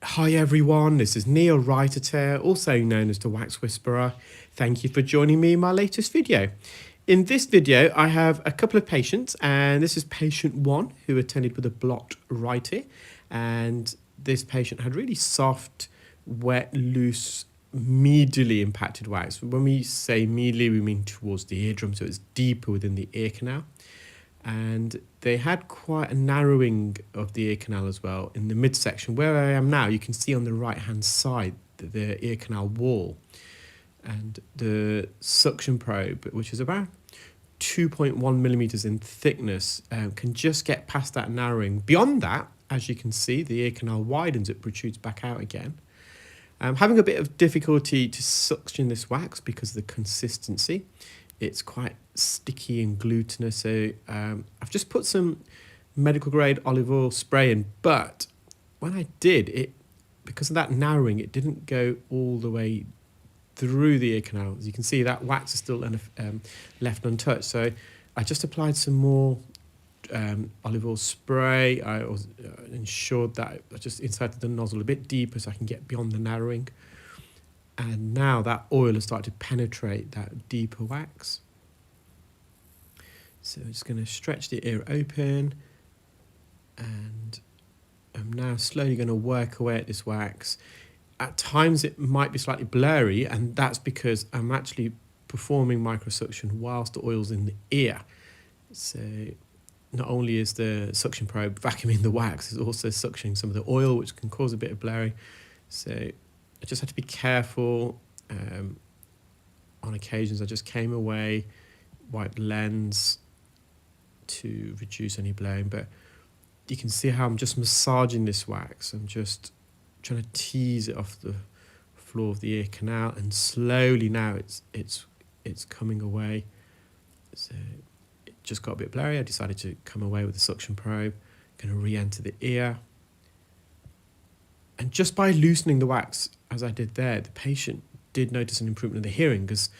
Hi everyone, this is Neil Writer, also known as the Wax Whisperer. Thank you for joining me in my latest video. In this video, I have a couple of patients, and this is patient 1 who attended with a blocked right ear. And this patient had really soft, wet, loose, medially impacted wax. When we say medially, we mean towards the eardrum, so it's deeper within the ear canal. And they had quite a narrowing of the ear canal as well in the midsection. Where I am now, you can see on the right hand side the ear canal wall, and the suction probe, which is about 2.1 millimeters in thickness, can just get past that narrowing. Beyond that, as you can see, the ear canal widens, it protrudes back out again. Having a bit of difficulty to suction this wax because of the consistency. It's quite sticky and glutinous, so I've just put some medical grade olive oil spray in, but when I did it, because of that narrowing, it didn't go all the way through the ear canal. As you can see, that wax is still left untouched, so I just applied some more olive oil spray. I ensured that I just inserted the nozzle a bit deeper so I can get beyond the narrowing. And now that oil has started to penetrate that deeper wax. So I'm just going to stretch the ear open, and I'm now slowly going to work away at this wax. At times it might be slightly blurry, and that's because I'm actually performing microsuction whilst the oil's in the ear. So not only is the suction probe vacuuming the wax, it's also suctioning some of the oil, which can cause a bit of blurry. So I just had to be careful. On occasions, I just came away, wiped the lens to reduce any blurring. But you can see how I'm just massaging this wax. I'm just trying to tease it off the floor of the ear canal, and slowly now it's coming away. So it just got a bit blurry. I decided to come away with the suction probe. Going to re-enter the ear. And just by loosening the wax, as I did there, the patient did notice an improvement in the hearing, because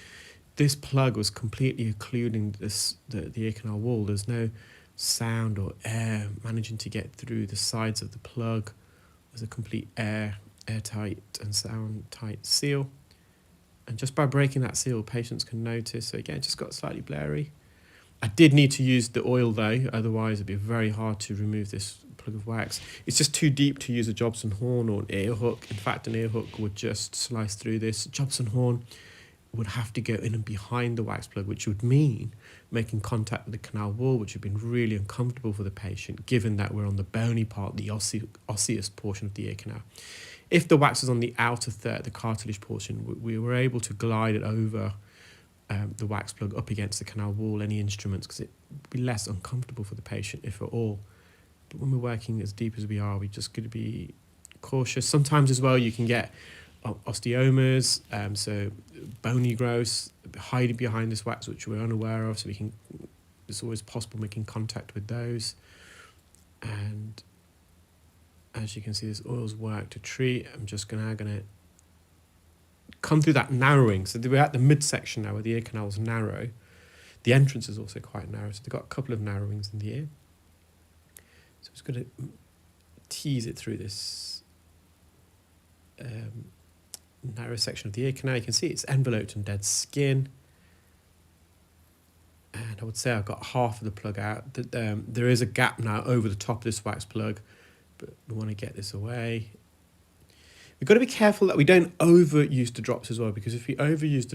this plug was completely occluding the ear canal wall. There's no sound or air managing to get through the sides of the plug. There's a complete airtight and sound-tight seal. And just by breaking that seal, patients can notice. So again, it just got slightly blurry. I did need to use the oil though, otherwise it'd be very hard to remove this plug of wax. It's just too deep to use a Jobson horn or an ear hook. In fact, an ear hook would just slice through this. A Jobson horn would have to go in and behind the wax plug, which would mean making contact with the canal wall, which would have been really uncomfortable for the patient, given that we're on the bony part, the osseous portion of the ear canal. If the wax was on the outer third, the cartilage portion, we were able to glide it over the wax plug up against the canal wall, any instruments, because it would be less uncomfortable for the patient, if at all. But when we're working as deep as we are, we're just going to be cautious. Sometimes as well, you can get osteomas, so bony growths hiding behind this wax, which we're unaware of. So it's always possible making contact with those. And as you can see, this oil's worked to treat. I'm just now going to come through that narrowing. So we're at the midsection now where the ear canal is narrow. The entrance is also quite narrow, so they've got a couple of narrowings in the ear. So I'm just going to tease it through this narrow section of the ear canal. You can see it's enveloped in dead skin. And I would say I've got half of the plug out. There is a gap now over the top of this wax plug, but we want to get this away. We've got to be careful that we don't overuse the drops as well, because if we overuse the